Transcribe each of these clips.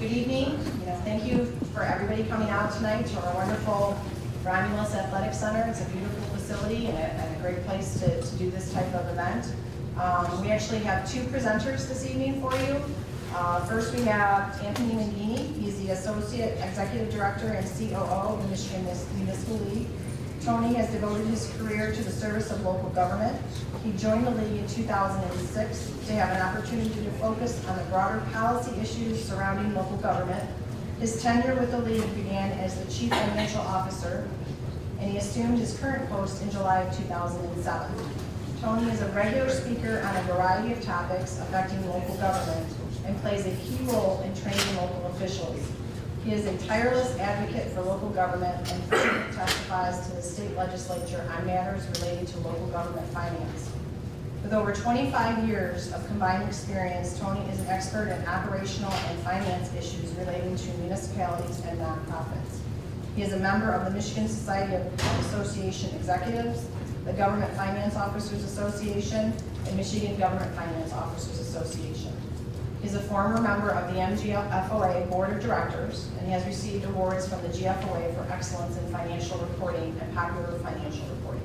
Good evening. Thank you for everybody coming out tonight to our wonderful Romulus Athletic Center. It's a beautiful facility and a great place to do this type of event. We actually have two presenters this evening for you. First, we have Anthony Minghine. He's the Associate Executive Director and COO of the Michigan Municipal League. Tony has devoted his career to the service of local government. He joined the league in 2006 to have an opportunity to focus on the broader policy issues surrounding local government. His tenure with the league began as the Chief Financial Officer, and he assumed his current post in July of 2007. Tony is a regular speaker on a variety of topics affecting local government and plays a key role in training local officials. He is a tireless advocate for local government and frequently testifies to the state legislature on matters relating to local government finance. With over 25 years of combined experience, Tony is an expert in operational and finance issues relating to municipalities and nonprofits. He is a member of the Michigan Society of Association Executives, the Government Finance Officers Association, and Michigan Government Finance Officers Association. He's a former member of the MGFOA Board of Directors, and he has received awards from the GFOA for excellence in financial reporting and popular financial reporting.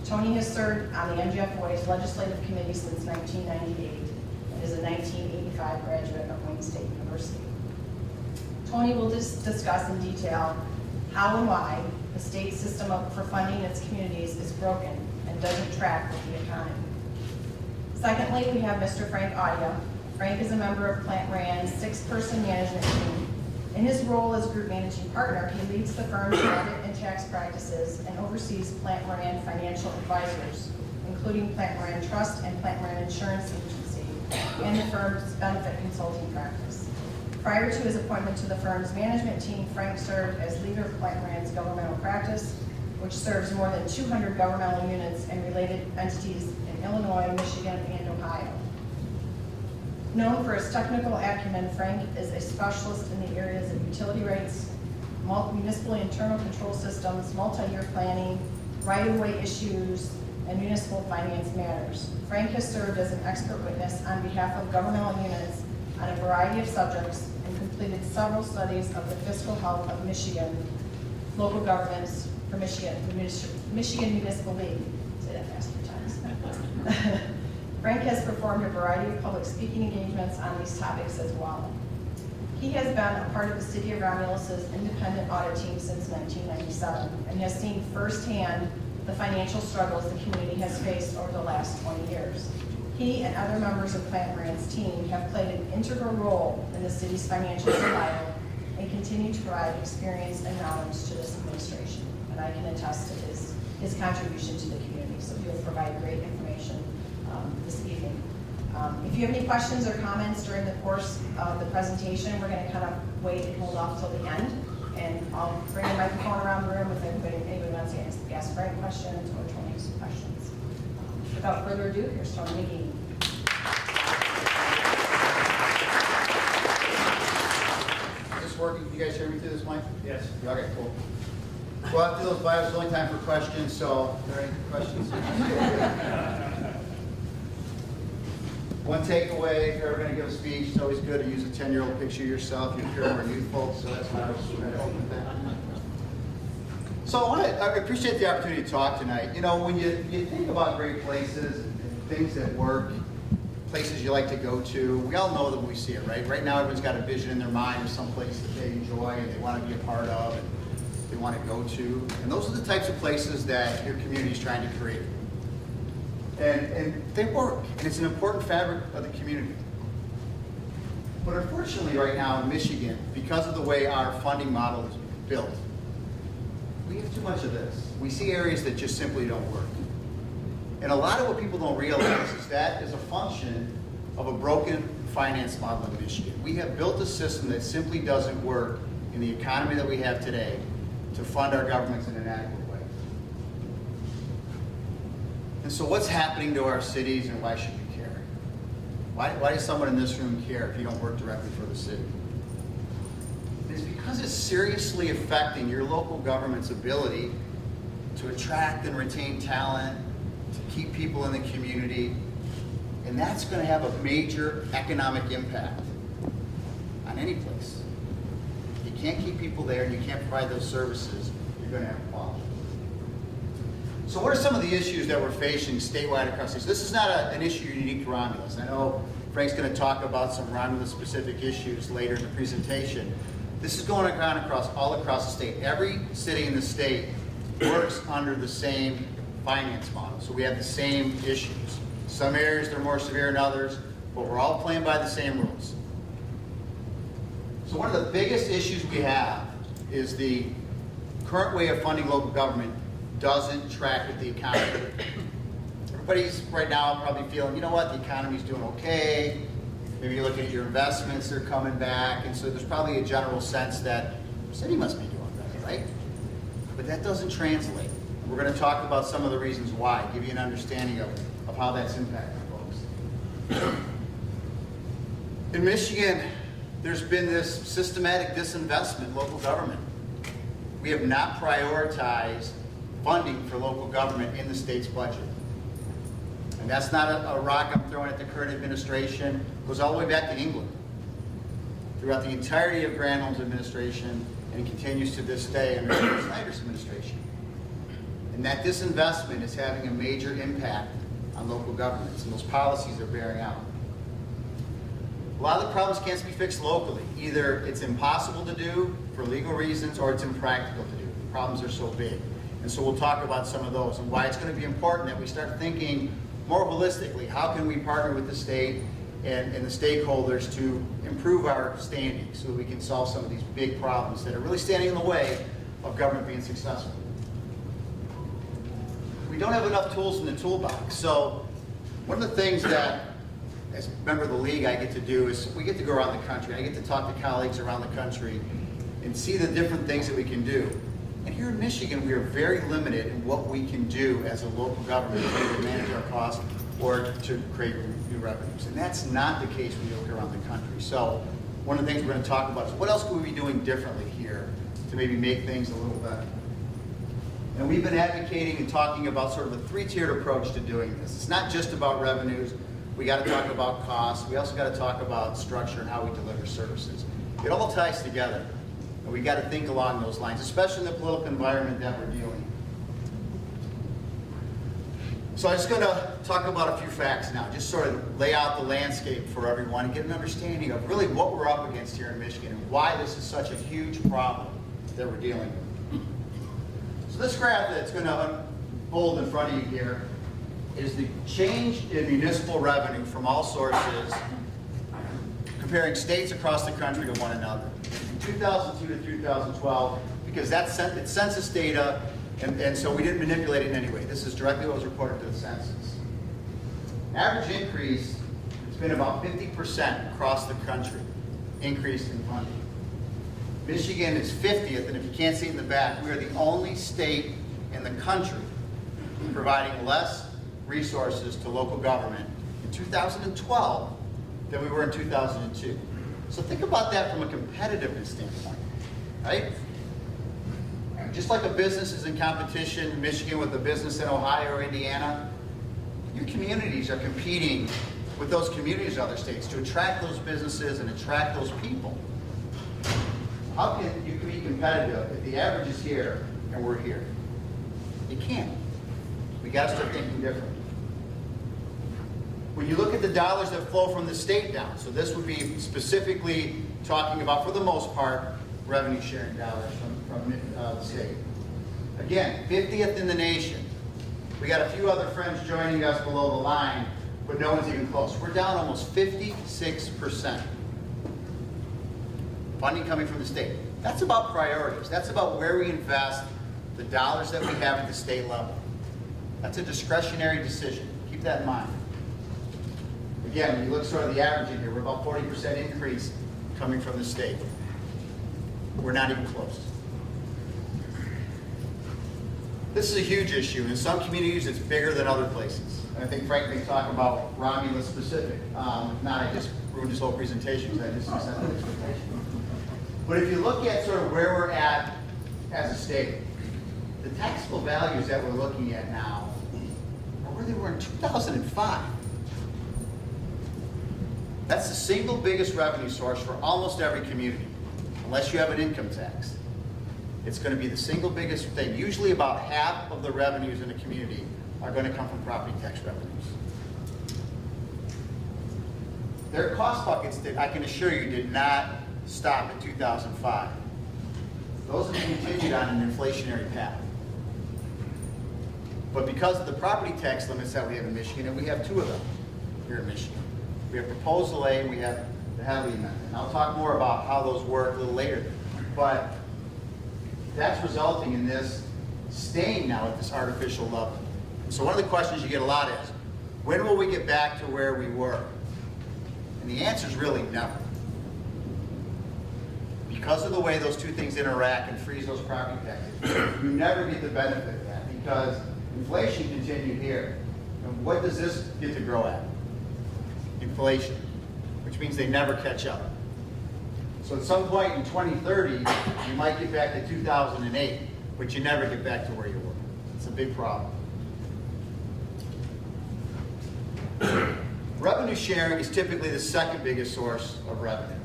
Tony has served on the MGFOA's legislative committee since 1998 and is a 1985 graduate of Wayne State University. Tony will discuss in detail how and why the state system for funding its communities is broken and doesn't track with the economy. Secondly, we have Mr. Frank Audia. Frank is a member of Plant Moran's 6-person management team. In his role as group managing partner, he leads the firm's audit and tax practices and oversees Plant Moran financial advisors, including Plant Moran Trust and Plant Moran Insurance Agency, and the firm's benefit consulting practice. Prior to his appointment to the firm's management team, Frank served as leader of Plant Moran's governmental practice, which serves more than 200 governmental units and related entities in Illinois, Michigan, and Ohio. Known for his technical acumen, Frank is a specialist in the areas of utility rates, municipal internal control systems, multi-year planning, right-of-way issues, and municipal finance matters. Frank has served as an expert witness on behalf of governmental units on a variety of subjects and completed several studies of the fiscal health of Michigan local governments for Michigan Municipal League. Say that fast 3 times. Frank has performed a variety of public speaking engagements on these topics as well. He has been a part of the City of Romulus's independent audit team since 1997 and has seen firsthand the financial struggles the community has faced over the last 20 years. He and other members of Plant Moran's team have played an integral role in the city's financial survival and continue to provide experience and knowledge to this administration. And I can attest to his contribution to the community, so he'll provide great information this evening. If you have any questions or comments during the course of the presentation, we're going to kind of wait and hold off till the end, and I'll bring a microphone around the room if anybody wants to ask Frank questions or Tony some questions. Without further ado, here's Tony McGee. Is this working? You guys hear me through this mic? Yes. Okay, cool. Well, after those bios, it's only time for questions, so are there any questions? One takeaway, if you're ever going to give a speech, it's always good to use a 10-year-old picture of yourself. You appear more youthful, so that's why I was trying to open that. So I appreciate the opportunity to talk tonight. You know, when you think about great places and things that work, places you like to go to, we all know that when we see it, right? Right now, everyone's got a vision in their mind of some place that they enjoy and they want to be a part of and they want to go to. And those are the types of places that your community is trying to create. And they work, and it's an important fabric of the community. But unfortunately right now in Michigan, because of the way our funding model is built, we have too much of this. We see areas that just simply don't work. And a lot of what people don't realize is that is a function of a broken finance model in Michigan. We have built a system that simply doesn't work in the economy that we have today to fund our governments in an adequate way. And so what's happening to our cities, and why should you care? Why does someone in this room care if you don't work directly for the city? It's because it's seriously affecting your local government's ability to attract and retain talent, to keep people in the community, and that's going to have a major economic impact on any place. can't keep people there and you can't provide those services, you're going to have a problem. So what are some of the issues that we're facing statewide across this? This is not an issue unique to Romulus. I know Frank's going to talk about some Romulus-specific issues later in the presentation. This is going on all across the state. Every city in the state works under the same finance model, so we have the same issues. Some areas they're more severe than others, but we're all playing by the same rules. So one of the biggest issues we have is the current way of funding local government doesn't track with the economy. Everybody's right now probably feeling, you know what, the economy's doing okay. Maybe you're looking at your investments, they're coming back, and so there's probably a general sense that the city must be doing better, right? But that doesn't translate. We're going to talk about some of the reasons why, give you an understanding of how that's impacting folks. In Michigan, there's been this systematic disinvestment in local government. We have not prioritized funding for local government in the state's budget. And that's not a rock I'm throwing at the current administration. It goes all the way back to England. Throughout the entirety of Granholm's administration, and it continues to this day under Snyder's administration. And that disinvestment is having a major impact on local governments, and those policies are bearing out. A lot of the problems can't be fixed locally. Either it's impossible to do for legal reasons, or it's impractical to do. The problems are so big. And so we'll talk about some of those and why it's going to be important that we start thinking more holistically. How can we partner with the state and the stakeholders to improve our standing so that we can solve some of these big problems that are really standing in the way of government being successful? We don't have enough tools in the toolbox. So one of the things that, as a member of the league, I get to do is we get to go around the country. I get to talk to colleagues around the country and see the different things that we can do. And here in Michigan, we are very limited in what we can do as a local government to manage our costs or to create new revenues. And that's not the case when you look around the country. So one of the things we're going to talk about is what else could we be doing differently here to maybe make things a little better. And we've been advocating and talking about sort of a three-tiered approach to doing this. It's not just about revenues. We got to talk about costs. We also got to talk about structure and how we deliver services. It all ties together. And we got to think along those lines, especially in the political environment that we're dealing in. So I'm just going to talk about a few facts now, just sort of lay out the landscape for everyone and get an understanding of really what we're up against here in Michigan and why this is such a huge problem that we're dealing with. So this graph that's going to unfold in front of you here is the change in municipal revenue from all sources, comparing states across the country to one another. From 2002 to 2012, because that's it's census data, and so we didn't manipulate it in any way. This is directly what was reported to the census. Average increase has been about 50% across the country, increase in funding. Michigan is 50th, and if you can't see it in the back, we are the only state in the country providing less resources to local government in 2012 than we were in 2002. So think about that from a competitiveness standpoint, right? Just like a business is in competition in Michigan with a business in Ohio or Indiana, your communities are competing with those communities in other states to attract those businesses and attract those people. How can you be competitive if the average is here and we're here? You can't. We got to start thinking differently. When you look at the dollars that flow from the state down, so this would be specifically talking about, for the most part, revenue sharing dollars from the state. Again, 50th in the nation. We got a few other friends joining us below the line, but no one's even close. We're down almost 56%. Funding coming from the state. That's about priorities. That's about where we invest the dollars that we have at the state level. That's a discretionary decision. Keep that in mind. Again, when you look sort of the average in here, we're about 40% increase coming from the state. We're not even close. This is a huge issue. In some communities, it's bigger than other places. And I think Frank may talk about Romulus specific. If not, I just ruined his whole presentation because I just set that expectation. But if you look at sort of where we're at as a state, the taxable values that we're looking at now are where they were in 2005. That's the single biggest revenue source for almost every community. unless you have an income tax. It's going to be the single biggest thing. Usually about half of the revenues in a community are going to come from property tax revenues. Their cost buckets, I can assure you, did not stop in 2005. Those have continued on an inflationary path. But because of the property tax limits that we have in Michigan, and we have two of them here in Michigan. We have Proposal A and we have the Hadley Amendment. And I'll talk more about how those work a little later. But that's resulting in this staying now at this artificial level. So one of the questions you get a lot is, when will we get back to where we were? And the answer is really never. Because of the way those two things interact and freeze those property taxes, you never get the benefit of that because inflation continued here. And what does this get to grow at? Inflation, which means they never catch up. So at some point in 2030, you might get back to 2008, but you never get back to where you were. It's a big problem. Revenue sharing is typically the second biggest source of revenue.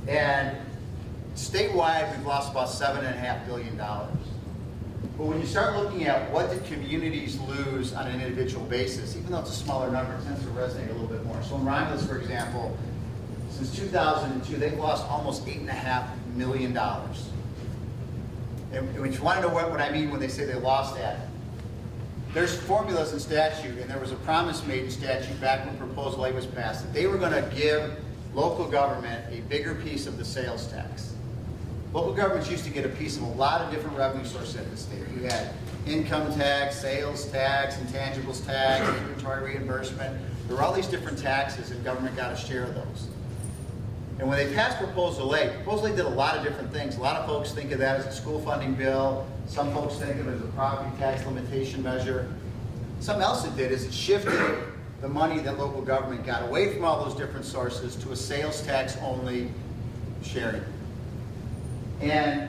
And statewide, we've lost about $7.5 billion. But when you start looking at what did communities lose on an individual basis, even though it's a smaller number, it tends to resonate a little bit more. So in Romulus, for example, since 2002, they've lost almost $8.5 million. And if you want to know what I mean when they say they lost that, there's formulas in statute, and there was a promise made in statute back when Proposal A was passed, that they were going to give local government a bigger piece of the sales tax. Local governments used to get a piece of a lot of different revenue sources in the state. You had income tax, sales tax, intangibles tax, inventory reimbursement. There were all these different taxes, and government got a share of those. And when they passed Proposal A did a lot of different things. A lot of folks think of that as a school funding bill. Some folks think of it as a property tax limitation measure. Something else it did is it shifted the money that local government got away from all those different sources to a sales tax only sharing. And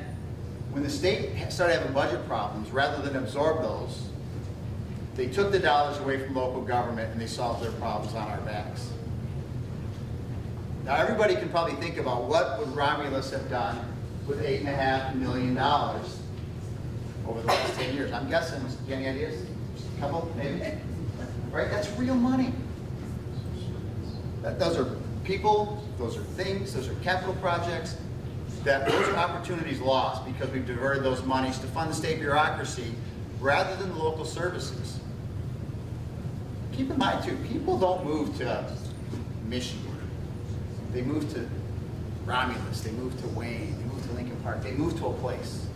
when the state started having budget problems, rather than absorb those, they took the dollars away from local government and they solved their problems on our backs. Now everybody can probably think about what would Romulus have done with $8.5 million over the last 10 years. I'm guessing, any ideas? A couple, maybe? Right, that's real money. Those are people, those are things, those are capital projects, that those are opportunities lost because we've diverted those monies to fund the state bureaucracy rather than the local services. Keep in mind too, people don't move to Michigan. They move to Romulus, they move to Wayne, they move to Lincoln Park, they move to a place.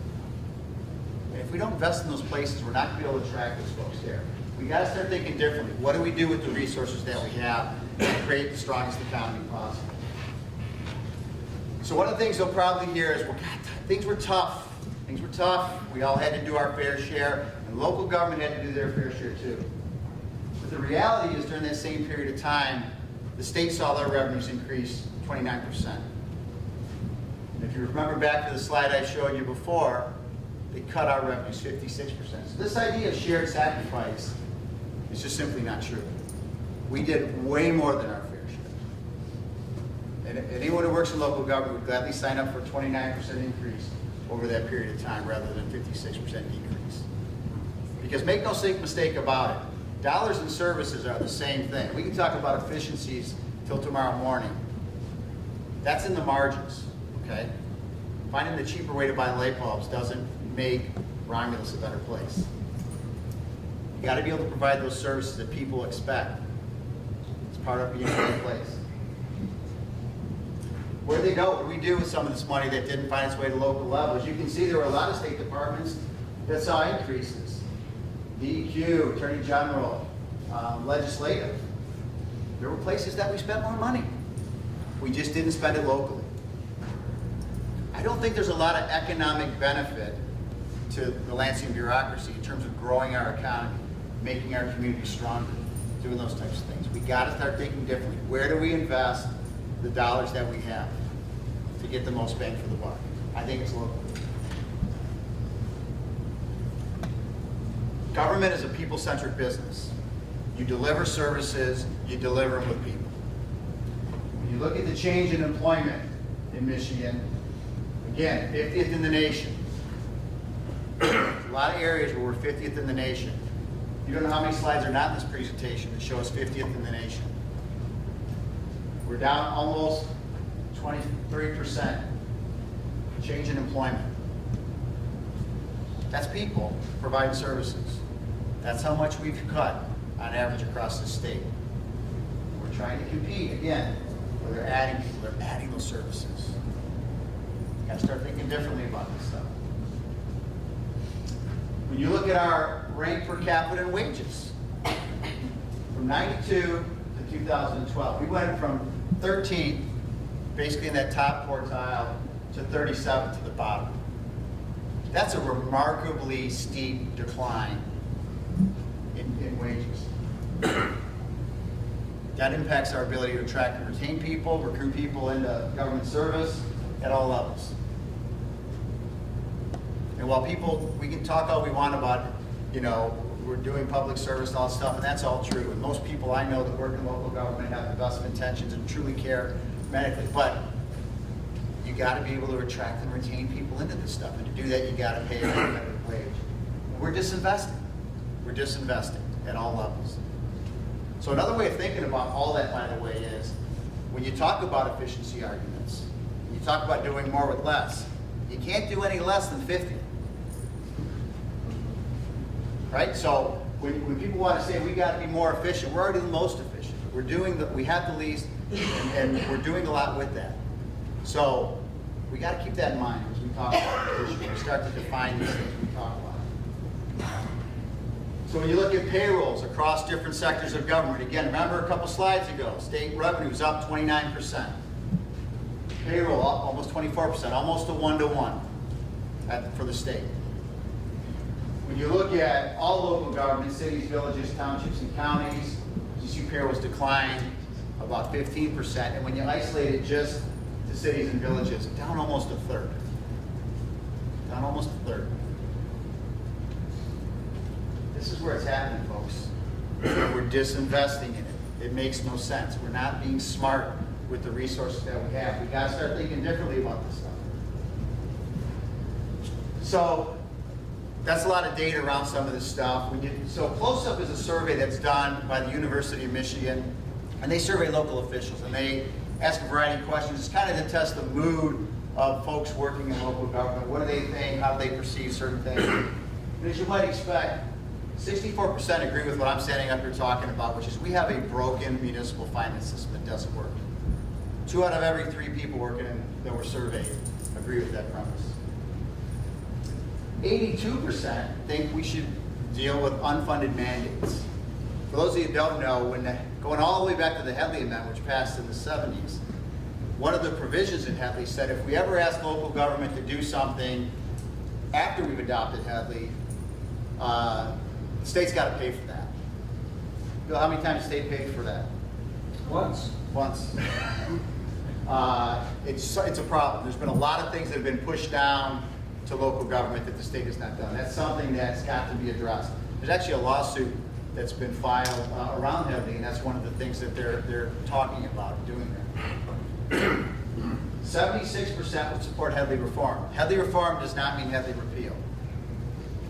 And if we don't invest in those places, we're not going to be able to attract those folks here. We got to start thinking differently. What do we do with the resources that we have to create the strongest economy possible? So one of the things they'll probably hear is, well, God, things were tough. Things were tough. We all had to do our fair share, and local government had to do their fair share too. But the reality is, during that same period of time, the state saw their revenues increase 29%. And if you remember back to the slide I showed you before, they cut our revenues 56%. So this idea of shared sacrifice is just simply not true. We did way more than our fair share. And anyone who works in local government would gladly sign up for a 29% increase over that period of time rather than 56% decrease. Because make no mistake about it, dollars and services are the same thing. We can talk about efficiencies till tomorrow morning. That's in the margins, okay? Finding the cheaper way to buy light bulbs doesn't make Romulus a better place. You got to be able to provide those services that people expect. It's part of being a great place. Where'd they go? What do we do with some of this money that didn't find its way to local levels? You can see there were a lot of state departments that saw increases. DEQ, Attorney General, legislative. There were places that we spent more money. We just didn't spend it locally. I don't think there's a lot of economic benefit to the Lansing bureaucracy in terms of growing our economy, making our community stronger, doing those types of things. We got to start thinking differently. Where do we invest the dollars that we have to get the most bang for the buck? I think it's local. Government is a people-centric business. You deliver services, you deliver them with people. When you look at the change in employment in Michigan, Again, 50th in the nation. A lot of areas where we're 50th in the nation. You don't know how many slides are not in this presentation that show us 50th in the nation. We're down almost 23% change in employment. That's people providing services. That's how much we've cut on average across the state. We're trying to compete again, where they're adding people, they're adding those services. You gotta start thinking differently about this stuff. When you look at our rank per capita in wages, from 92 to 2012, we went from 13th, basically in that top quartile, to 37th to the bottom. That's a remarkably steep decline in wages. That impacts our ability to attract and retain people, recruit people into government service at all levels. And while we can talk all we want about, we're doing public service and all that stuff, and that's all true. And most people I know that work in local government have the best of intentions and truly care medically, but you gotta be able to attract and retain people into this stuff. And to do that, you gotta pay a competitive wage. And we're disinvesting. We're disinvesting at all levels. So another way of thinking about all that, by the way, is when you talk about efficiency arguments, when you talk about doing more with less, you can't do any less than 50. Right? So when people want to say we got to be more efficient, we're already the most efficient. We have the least, and we're doing a lot with that. So we got to keep that in mind as we talk about efficiency. We start to define these things we talk about. So when you look at payrolls across different sectors of government, again, remember a couple slides ago, state revenue's up 29%. Payroll up almost 24%, almost a 1-to-1 for the state. When you look at all local government, cities, villages, townships, and counties, you see payrolls decline about 15%, and when you isolate it just to cities and villages, down almost a third. Down almost a third. This is where it's happening, folks. We're disinvesting in it. It makes no sense. We're not being smart with the resources that we have. We got to start thinking differently about this stuff. So that's a lot of data around some of this stuff. So Close Up is a survey that's done by the University of Michigan, and they survey local officials, and they ask a variety of questions. It's kind of to test the mood of folks working in local government. What do they think? How do they perceive certain things? And as you might expect, 64% agree with what I'm standing up here talking about, which is we have a broken municipal finance system that doesn't work. 2 out of every 3 people working that were surveyed agree with that premise. 82% think we should deal with unfunded mandates. For those of you who don't know, going all the way back to the Headley Amendment, which passed in the 70s, one of the provisions in Headley said if we ever ask local government to do something after we've adopted Headley, the state's got to pay for that. Bill, how many times the state paid for that? Once. Once. It's a problem. There's been a lot of things that have been pushed down to local government that the state has not done. That's something that's got to be addressed. There's actually a lawsuit that's been filed around Headley, and that's one of the things that they're talking about doing there. 76% would support Headley reform. Headley reform does not mean Headley repeal.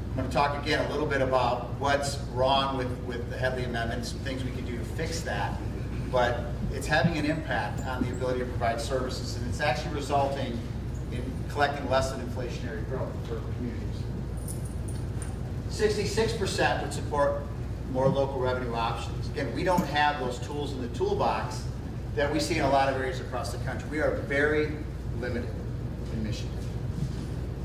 I'm going to talk again a little bit about what's wrong with the Headley Amendment, some things we can do to fix that, but it's having an impact on the ability to provide services, and it's actually resulting in collecting less than inflationary growth for communities. 66% would support more local revenue options. Again, we don't have those tools in the toolbox that we see in a lot of areas across the country. We are very limited in Michigan.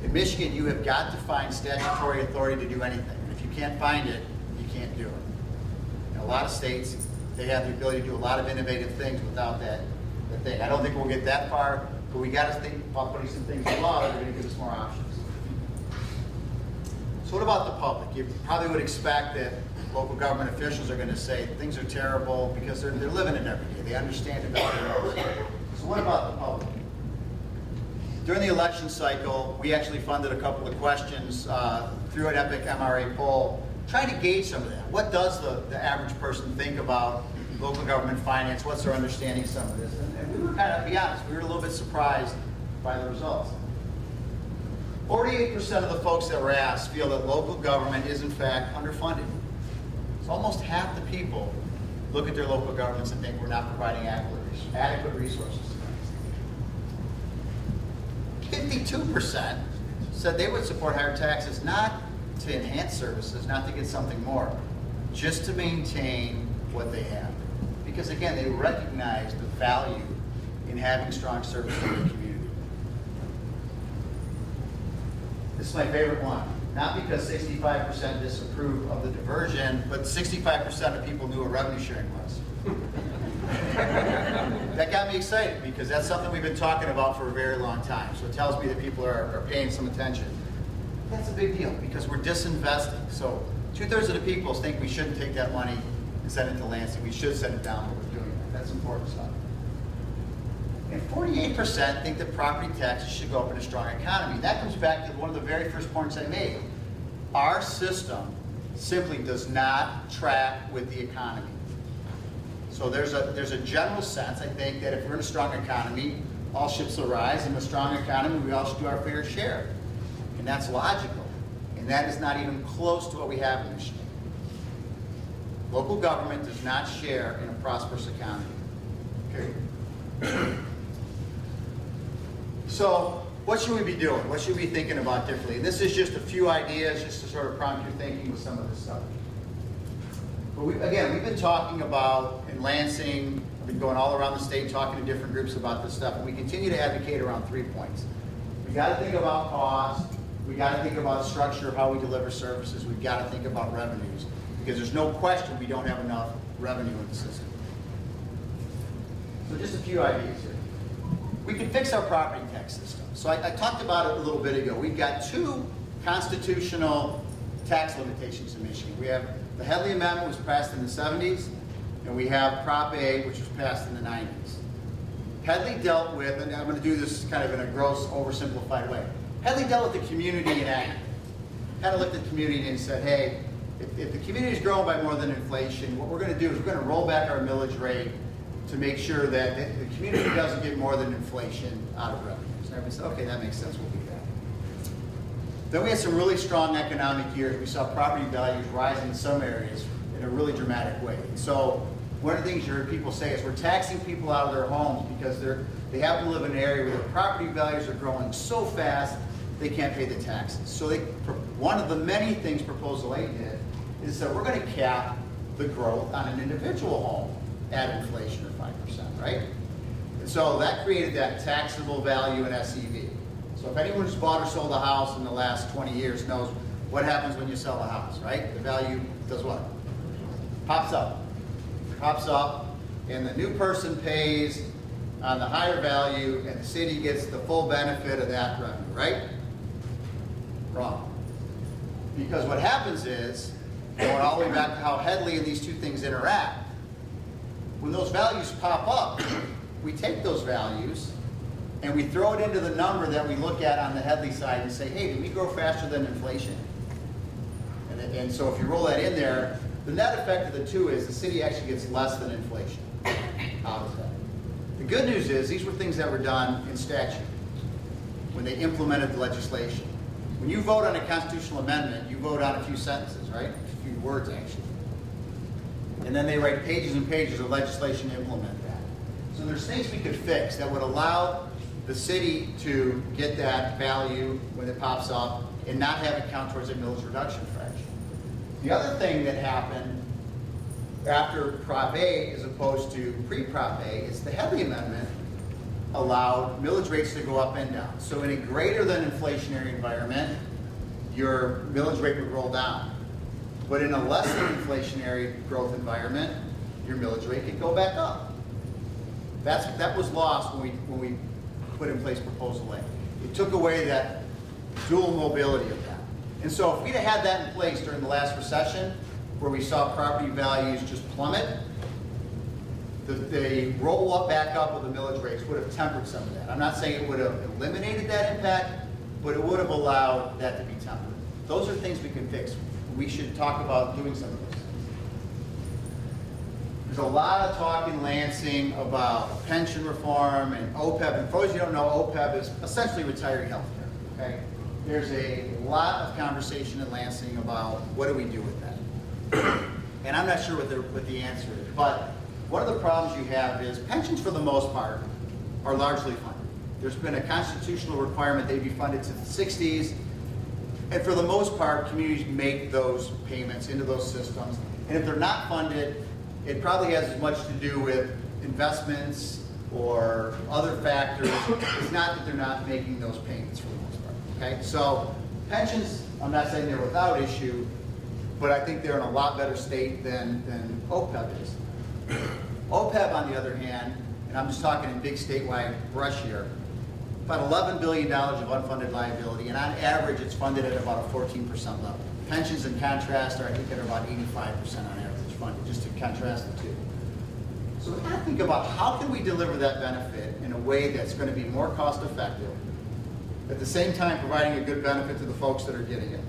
In Michigan, you have got to find statutory authority to do anything. And if you can't find it, you can't do it. In a lot of states, they have the ability to do a lot of innovative things without that thing. I don't think we'll get that far, but we got to think about putting some things in law that are going to give us more options. So what about the public? You probably would expect that local government officials are going to say things are terrible because they're living it every day. They understand it better. So what about the public? During the election cycle, we actually funded a couple of questions through an EPIC MRA poll, trying to gauge some of that. What does the average person think about local government finance? What's their understanding of some of this? And we were kind of, to be honest, we were a little bit surprised by the results. 48% of the folks that were asked feel that local government is in fact underfunded. So almost half the people look at their local governments and think we're not providing adequate resources. 52% said they would support higher taxes not to enhance services, not to get something more, just to maintain what they have. Because again, they recognize the value in having strong services in the community. This is my favorite one. Not because 65% disapprove of the diversion, but 65% of people knew what revenue sharing was. That got me excited because that's something we've been talking about for a very long time. So it tells me that people are paying some attention. That's a big deal because we're disinvesting. So 2/3 of the people think we shouldn't take that money and send it to Lansing. We should send it down, but we're doing that. That's important stuff. And 48% think that property taxes should go up in a strong economy. That comes back to one of the very first points I made. Our system simply does not track with the economy. So there's a general sense, I think, that if we're in a strong economy, all ships will rise. In a strong economy, we all should do our fair share. And that's logical. And that is not even close to what we have in Michigan. Local government does not share in a prosperous economy. Period. So what should we be doing? What should we be thinking about differently? And this is just a few ideas just to sort of prompt your thinking with some of this stuff. But we've been talking about in Lansing, I've been going all around the state talking to different groups about this stuff, and we continue to advocate around 3 points. We got to think about cost, we got to think about the structure of how we deliver services, we've got to think about revenues, because there's no question we don't have enough revenue in the system. So just a few ideas here. We can fix our property tax system. So I talked about it a little bit ago. We've got 2 constitutional tax limitations in Michigan. We have the Headley Amendment was passed in the 70s, and we have Prop A, which was passed in the 90s. Headley dealt with, and I'm going to do this kind of in a gross, oversimplified way. Headley dealt with the community in act. Kind of looked at the community and said, hey, if the community is growing by more than inflation, what we're going to do is we're going to roll back our millage rate to make sure that the community doesn't get more than inflation out of revenues. And everybody said, okay, that makes sense, we'll do that. Then we had some really strong economic years. We saw property values rise in some areas in a really dramatic way. And so one of the things you heard people say is we're taxing people out of their homes because they happen to live in an area where the property values are growing so fast they can't pay the taxes. So one of the many things Proposal 8 did is that we're going to cap the growth on an individual home at inflation of 5%, right? And so that created that taxable value in SEV. So if anyone who's bought or sold a house in the last 20 years knows what happens when you sell a house, right? The value does what? Pops up. Pops up, and the new person pays on the higher value, and the city gets the full benefit of that revenue, right? Wrong. Because what happens is, going all the way back to how Headley and these 2 things interact, when those values pop up, we take those values and we throw it into the number that we look at on the Headley side and say, hey, did we grow faster than inflation? And so if you roll that in there, the net effect of the 2 is the city actually gets less than inflation out of that. The good news is these were things that were done in statute when they implemented the legislation. When you vote on a constitutional amendment, you vote on a few sentences, right? A few words, actually. And then they write pages and pages of legislation to implement that. So there's things we could fix that would allow the city to get that value when it pops up and not have it count towards a millage reduction fraction. The other thing that happened after Prop A as opposed to pre-Prop A is the Headley Amendment allowed millage rates to go up and down. So in a greater than inflationary environment, your millage rate would roll down. But in a less than inflationary growth environment, your millage rate could go back up. That was lost when we put in place Proposal A. It took away that dual mobility of that. And so if we'd have had that in place during the last recession, where we saw property values just plummet, the roll up back up of the millage rates would have tempered some of that. I'm not saying it would have eliminated that impact, but it would have allowed that to be tempered. Those are things we can fix. We should talk about doing some of those things. There's a lot of talk in Lansing about pension reform and OPEB. And for those of you who don't know, OPEB is essentially retiree health care, okay? there's a lot of conversation in Lansing about what do we do with that. And I'm not sure what the answer is, but one of the problems you have is pensions for the most part are largely funded. There's been a constitutional requirement they be funded since the 60s, and for the most part, communities make those payments into those systems. And if they're not funded, it probably has as much to do with investments or other factors. It's not that they're not making those payments for the most part, okay? So pensions, I'm not saying they're without issue, but I think they're in a lot better state than OPEB is. OPEB, on the other hand, and I'm just talking in big statewide brush here, about $11 billion of unfunded liability, and on average, it's funded at about a 14% level. Pensions, in contrast, are I think at about 85% on average funded, just to contrast the two. So we got to think about how can we deliver that benefit in a way that's going to be more cost effective, at the same time providing a good benefit to the folks that are getting it,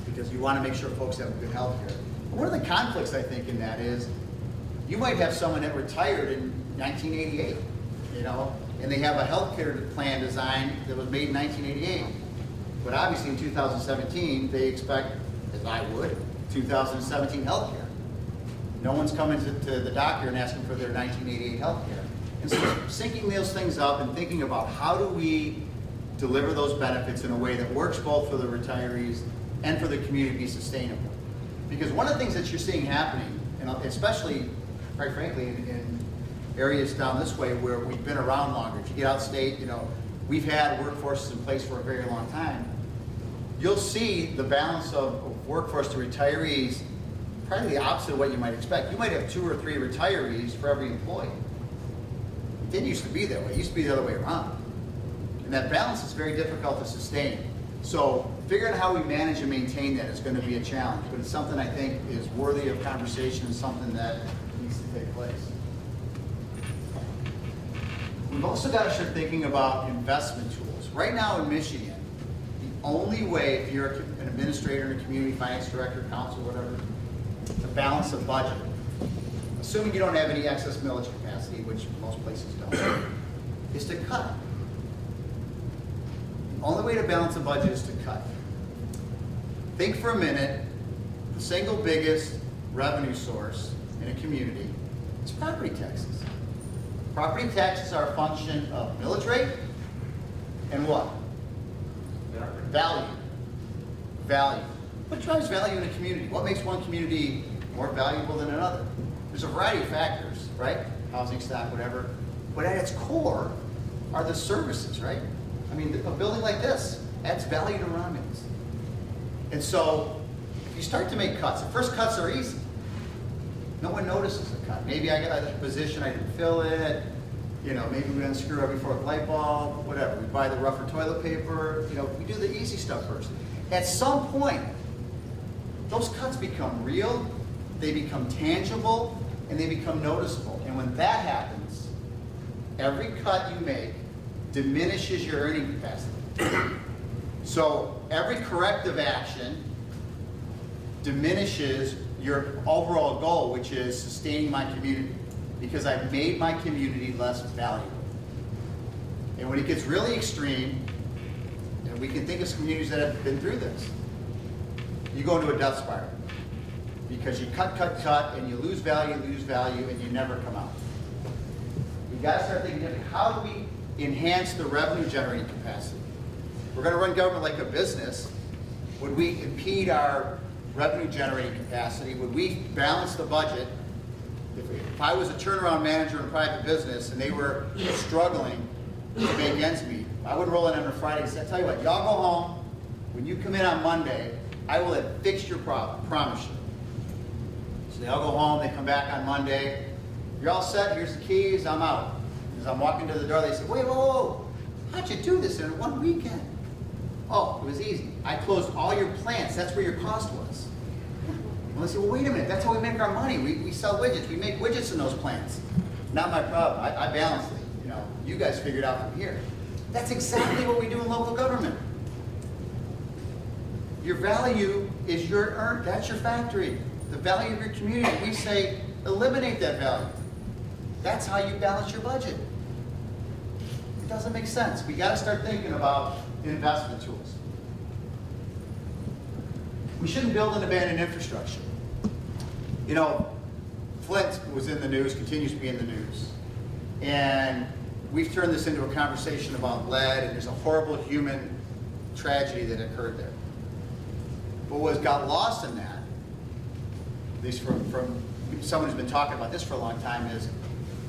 because you want to make sure folks have good health care. One of the conflicts, I think, in that is you might have someone that retired in 1988, you know, and they have a health care plan design that was made in 1988. But obviously in 2017, they expect, as I would, 2017 health care. No one's coming to the doctor and asking for their 1988 health care. And so syncing those things up and thinking about how do we deliver those benefits in a way that works both for the retirees and for the community to be sustainable. Because one of the things that you're seeing happening, and especially, quite frankly, in areas down this way where we've been around longer, if you get outstate, you know, we've had workforces in place for a very long time. You'll see the balance of workforce to retirees probably the opposite of what you might expect. You might have 2 or 3 retirees for every employee. It didn't used to be that way. It used to be the other way around. And that balance is very difficult to sustain. So figuring out how we manage and maintain that is going to be a challenge, but it's something I think is worthy of conversation and something that needs to take place. We've also got to start thinking about investment tools. Right now in Michigan, the only way, if you're an administrator, a community finance director, council, whatever, to balance a budget, assuming you don't have any excess millage capacity, which most places don't, is to cut. The only way to balance a budget is to cut. Think for a minute, the single biggest revenue source in a community is property taxes. Property taxes are a function of millage rate and what? Value. Value. What drives value in a community? What makes one community more valuable than another? There's a variety of factors, right? Housing stock, whatever. But at its core are the services, right? I mean, a building like this adds value to Romulus. And so, if you start to make cuts, the first cuts are easy. No one notices a cut. Maybe I got a position, I didn't fill it. You know, maybe we unscrew every 4th light bulb, whatever. We buy the rougher toilet paper. You know, we do the easy stuff first. At some point, those cuts become real, they become tangible, and they become noticeable. And when that happens, every cut you make diminishes your earning capacity. So every corrective action diminishes your overall goal, which is sustaining my community, because I've made my community less valuable. And when it gets really extreme, and we can think of some communities that have been through this, you go into a death spiral because you cut, and you lose value, and you never come out. We got to start thinking differently. How do we enhance the revenue generating capacity? We're going to run government like a business. Would we impede our revenue generating capacity? Would we balance the budget? If I was a turnaround manager in a private business and they were struggling to make ends meet, I would roll in on a Friday and say, tell you what, y'all go home. When you come in on Monday, I will have fixed your problem, promise you. So they all go home, they come back on Monday. You're all set, here's the keys, I'm out. As I'm walking to the door, they say, wait, whoa, how'd you do this in one weekend? Oh, it was easy. I closed all your plants, that's where your cost was. And they say, well, wait a minute, that's how we make our money. We sell widgets, we make widgets in those plants. Not my problem, I balanced it. You know, you guys figured it out from here. That's exactly what we do in local government. Your value is your earn, that's your factory. The value of your community, we say, eliminate that value. That's how you balance your budget. It doesn't make sense. We got to start thinking about investment tools. We shouldn't build and abandon infrastructure. You know, Flint was in the news, continues to be in the news. And we've turned this into a conversation about lead, and there's a horrible human tragedy that occurred there. But what got lost in that, at least from someone who's been talking about this for a long time, is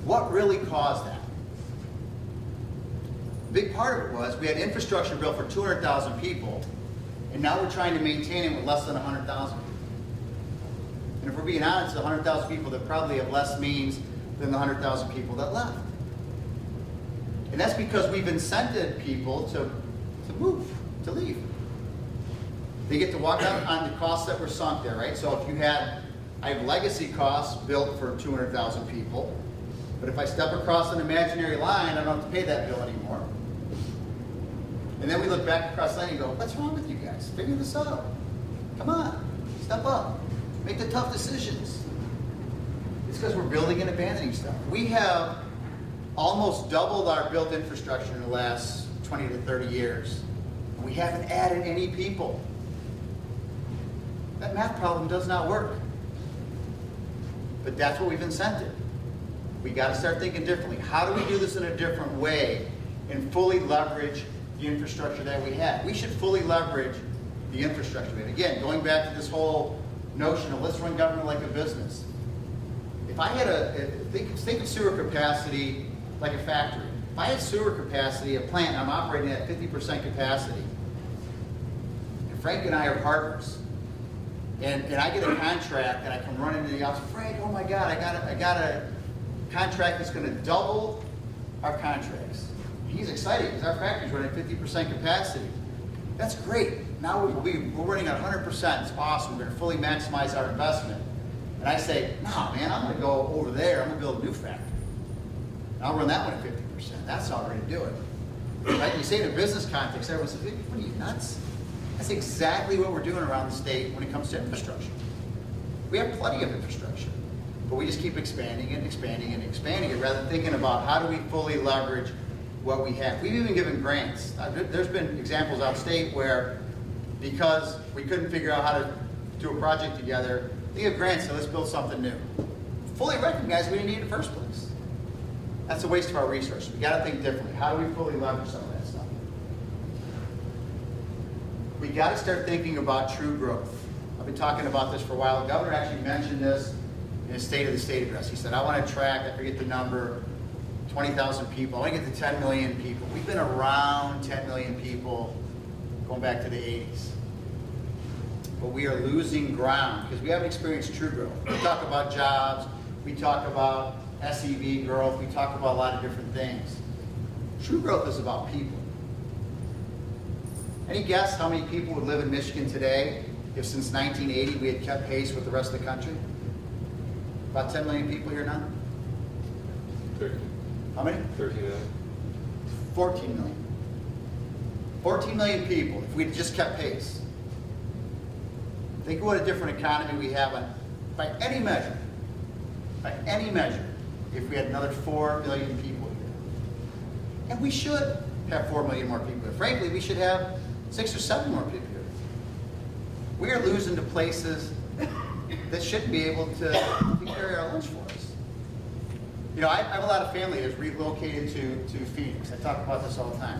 what really caused that? A big part of it was we had infrastructure built for 200,000 people, and now we're trying to maintain it with less than 100,000 people. And if we're being honest, the 100,000 people that probably have less means than the 100,000 people that left. And that's because we've incented people to move, to leave. They get to walk out on the costs that were sunk there, right? So if I have legacy costs built for 200,000 people, but if I step across an imaginary line, I don't have to pay that bill anymore. And then we look back across the line and go, what's wrong with you guys? Figure this out. Come on, step up. Make the tough decisions. It's because we're building and abandoning stuff. We have almost doubled our built infrastructure in the last 20 to 30 years. And we haven't added any people. That math problem does not work. But that's what we've incented. We got to start thinking differently. How do we do this in a different way and fully leverage the infrastructure that we have? We should fully leverage the infrastructure. And again, going back to this whole notion of let's run government like a business. If I had think of sewer capacity like a factory. If I had sewer capacity, a plant, and I'm operating at 50% capacity, and Frank and I are partners, and I get a contract, and I come running into the office, Frank, oh my God, I got a contract that's going to double our contracts. He's excited because our factory's running at 50% capacity. That's great. Now we're running at 100%. It's awesome. We're going to fully maximize our investment. And I say, no, man, I'm going to go over there. I'm going to build a new factory. And I'll run that one at 50%. That's how we're going to do it. Right? You say in a business context, everyone says, what are you, nuts? That's exactly what we're doing around the state when it comes to infrastructure. We have plenty of infrastructure, but we just keep expanding it, expanding it, expanding it, rather than thinking about how do we fully leverage what we have. We've even given grants. There's been examples out of state where, because we couldn't figure out how to do a project together, they give grants, so let's build something new. Fully recognize we didn't need it in the first place. That's a waste of our resources. We got to think differently. How do we fully leverage some of that stuff? We got to start thinking about true growth. I've been talking about this for a while. The governor actually mentioned this in his State of the State address. He said, I want to attract, I forget the number, 20,000 people. I want to get to 10 million people. We've been around 10 million people going back to the 80s. But we are losing ground because we haven't experienced true growth. We talk about jobs, we talk about SEV growth, we talk about a lot of different things. True growth is about people. Any guess how many people would live in Michigan today if since 1980 we had kept pace with the rest of the country? About 10 million people here now? 13. How many? 13 million. 14 million. 14 million people if we'd just kept pace. Think of what a different economy we have by any measure, if we had another 4 million people here. And we should have 4 million more people here. Frankly, we should have 6 or 7 more people here. We are losing to places that shouldn't be able to carry our lunch for us. You know, I have a lot of family that's relocated to Phoenix. I talk about this all the time.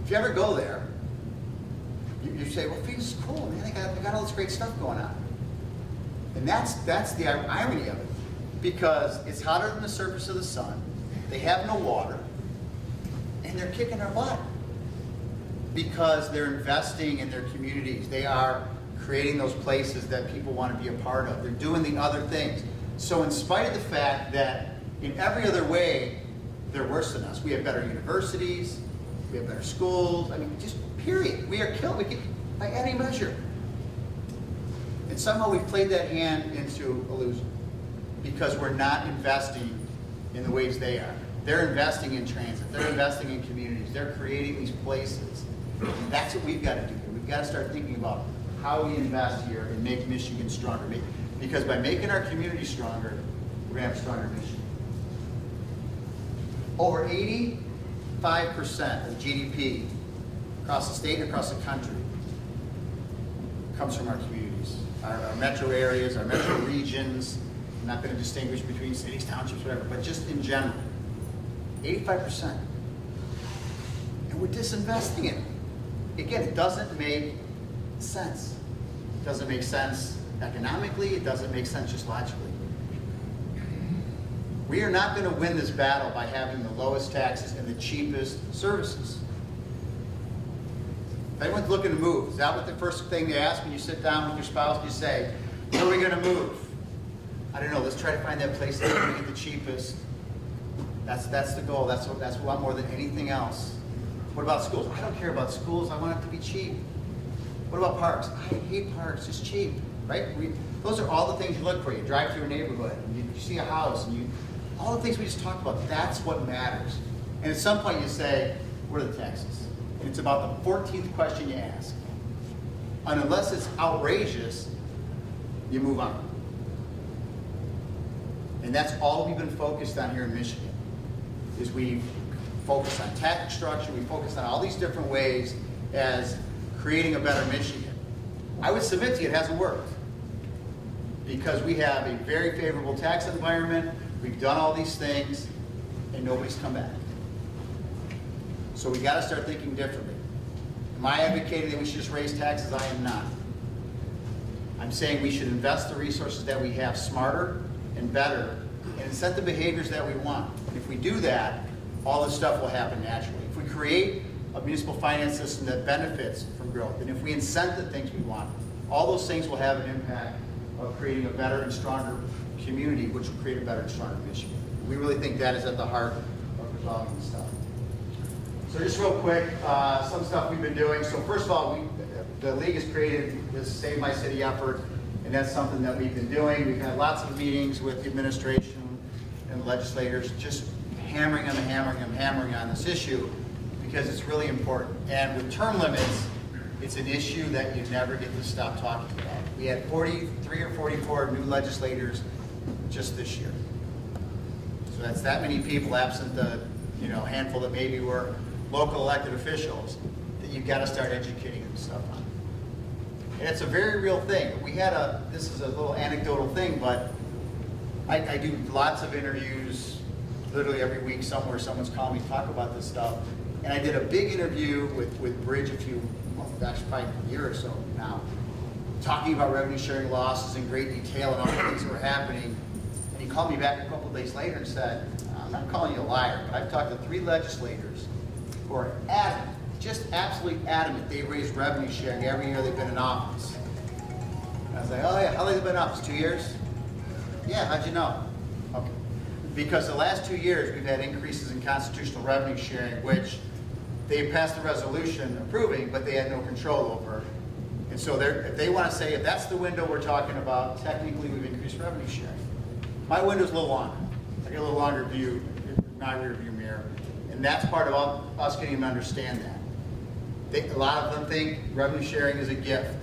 If you ever go there, you say, well, Phoenix is cool, man. They got all this great stuff going on. And that's the irony of it. Because it's hotter than the surface of the sun. They have no water. And they're kicking our butt. Because they're investing in their communities. They are creating those places that people want to be a part of. They're doing the other things. So in spite of the fact that in every other way, they're worse than us. We have better universities. We have better schools. I mean, just period. We are killed by any measure. And somehow we've played that hand into illusion because we're not investing in the ways they are. They're investing in transit. They're investing in communities. They're creating these places. And that's what we've got to do here. We've got to start thinking about how we invest here and make Michigan stronger. Because by making our community stronger, we're going to have a stronger Michigan. Over 85% of GDP across the state and across the country comes from our communities, our metro areas, our metro regions. I'm not going to distinguish between cities, townships, whatever, but just in general, 85%. And we're disinvesting in it. Again, it doesn't make sense. It doesn't make sense economically. It doesn't make sense just logically. We are not going to win this battle by having the lowest taxes and the cheapest services. If anyone's looking to move, is that what the first thing they ask when you sit down with your spouse? You say, where are we going to move? I don't know, let's try to find that place that's going to get the cheapest. That's the goal. That's what I want more than anything else. What about schools? I don't care about schools. I want it to be cheap. What about parks? I hate parks. It's cheap, right? Those are all the things you look for. You drive through a neighborhood, and you see a house, and all the things we just talked about. That's what matters. And at some point you say, what are the taxes? And it's about the 14th question you ask. And unless it's outrageous, you move on. And that's all we've been focused on here in Michigan, is we focus on tax structure, we focus on all these different ways as creating a better Michigan. I would submit to you it hasn't worked, because we have a very favorable tax environment, we've done all these things, and nobody's come back. So we gotta start thinking differently. Am I advocating that we should just raise taxes? I am not. I'm saying we should invest the resources that we have smarter and better, and incent the behaviors that we want. And if we do that, all this stuff will happen naturally. If we create a municipal finance system that benefits from growth, and if we incent the things we want, all those things will have an impact of creating a better and stronger community, which will create a better and stronger Michigan. We really think that is at the heart of resolving this stuff. So just real quick, some stuff we've been doing. So first of all, the league has created this Save My City effort, and that's something that we've been doing. We've had lots of meetings with the administration and legislators, just hammering on this issue, because it's really important. And with term limits, it's an issue that you never get to stop talking about. We had 43 or 44 new legislators just this year. So that's that many people, absent the handful that maybe were local elected officials, that you've got to start educating them stuff on. And it's a very real thing. This is a little anecdotal thing, but I do lots of interviews literally every week somewhere. Someone's calling me to talk about this stuff. And I did a big interview with Bridge probably a year or so now, talking about revenue sharing losses in great detail and all the things that were happening. And he called me back a couple of days later and said, I'm not calling you a liar, but I've talked to 3 legislators who are adamant, just absolutely adamant, they've raised revenue sharing every year they've been in office. And I was like, oh yeah, how long have they been in office, 2 years? Yeah, how'd you know? Okay. Because the last 2 years we've had increases in constitutional revenue sharing, which they passed a resolution approving, but they had no control over. And so if they want to say, if that's the window we're talking about, technically we've increased revenue sharing. My window's a little longer. I get a little longer view in my rear view mirror. And that's part of us getting them to understand that. A lot of them think revenue sharing is a gift.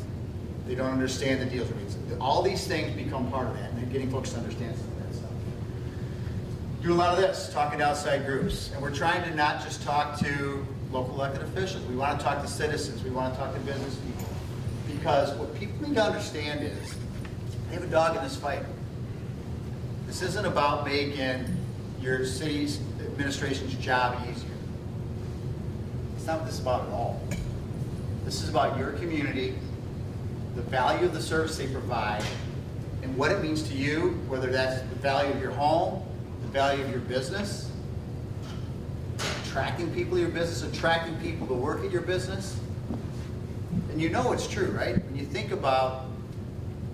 They don't understand the deals. All these things become part of that, and they're getting folks to understand some of that stuff. Do a lot of this, talking to outside groups. And we're trying to not just talk to local elected officials. We want to talk to citizens. We want to talk to business people. Because what people need to understand is they have a dog in this fight. This isn't about making your city's administration's job easier. It's not what this is about at all. This is about your community, the value of the service they provide, and what it means to you, whether that's the value of your home, the value of your business, attracting people to your business, attracting people to work at your business. And you know it's true, right? When you think about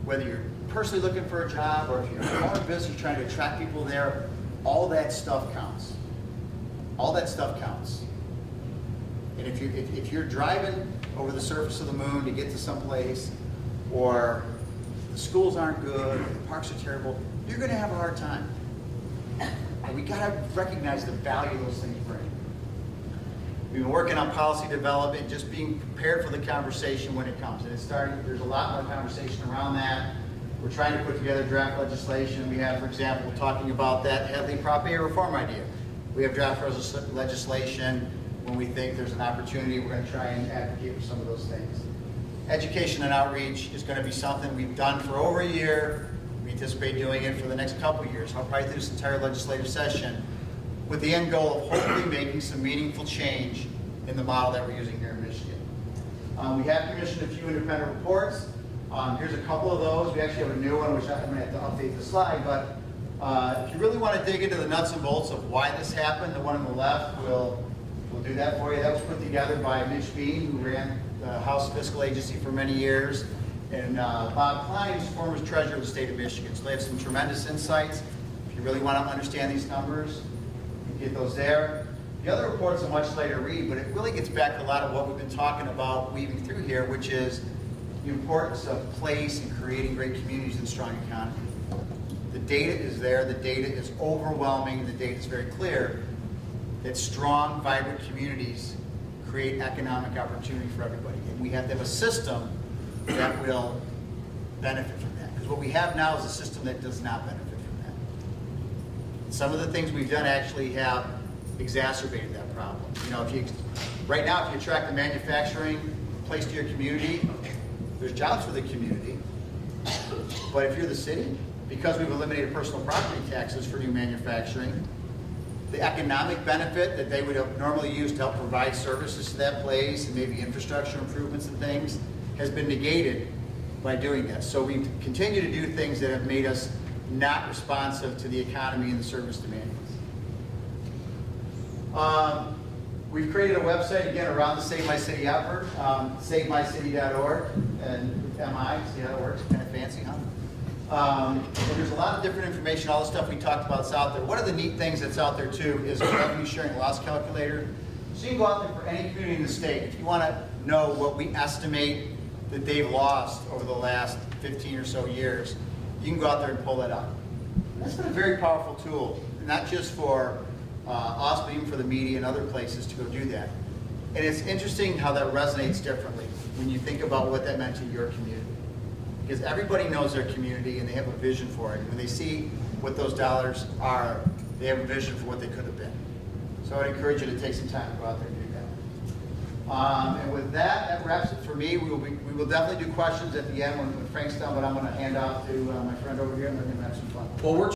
whether you're personally looking for a job or if you're a small business trying to attract people there, all that stuff counts. All that stuff counts. And if you're driving over the surface of the moon to get to some place, or the schools aren't good, or the parks are terrible, you're going to have a hard time. And we got to recognize the value those things bring. We've been working on policy development, just being prepared for the conversation when it comes. And it's starting, there's a lot more conversation around that. We're trying to put together draft legislation. We have, for example, talking about that heavily Prop A reform idea. We have draft legislation when we think there's an opportunity. We're going to try and advocate for some of those things. education and outreach is going to be something we've done for over a year. We anticipate doing it for the next couple of years, probably through this entire legislative session, with the end goal of hopefully making some meaningful change in the model that we're using here in Michigan. We have commissioned a few independent reports. Here's a couple of those. We actually have a new one, which I'm going to have to update the slide, but if you really want to dig into the nuts and bolts of why this happened, the one on the left will do that for you. That was put together by Mitch Bean, who ran the House Fiscal Agency for many years, and Bob Klein, who's former treasurer of the state of Michigan. So they have some tremendous insights. If you really want to understand these numbers, you can get those there. The other report's a much later read, but it really gets back to a lot of what we've been talking about weaving through here, which is the importance of place and creating great communities and strong economy. The data is there, the data is overwhelming, the data is very clear that strong, vibrant communities create economic opportunity for everybody. And we have to have a system that will benefit from that. Because what we have now is a system that does not benefit from that. Some of the things we've done actually have exacerbated that problem. You know, right now, if you attract the manufacturing place to your community, there's jobs for the community. But if you're the city, because we've eliminated personal property taxes for new manufacturing, the economic benefit that they would have normally used to help provide services to that place and maybe infrastructure improvements and things has been negated by doing this. So we continue to do things that have made us not responsive to the economy and the service demands. We've created a website, again, around the Save My City effort, savemycity.org, and MI, see how it works, kind of fancy, huh? And there's a lot of different information, all the stuff we talked about is out there. One of the neat things that's out there too is a revenue sharing loss calculator. So you can go out there for any community in the state. If you want to know what we estimate that they've lost over the last 15 or so years, you can go out there and pull that up. And that's been a very powerful tool, not just for us, but even for the media and other places to go do that. And it's interesting how that resonates differently when you think about what that meant to your community. Because everybody knows their community and they have a vision for it. When they see what those dollars are, they have a vision for what they could have been. So I'd encourage you to take some time to go out there and do that. And with that, that wraps it for me. We will definitely do questions at the end when Frank's done, but I'm going to hand off to my friend over here and we're going to have some fun. Well, we're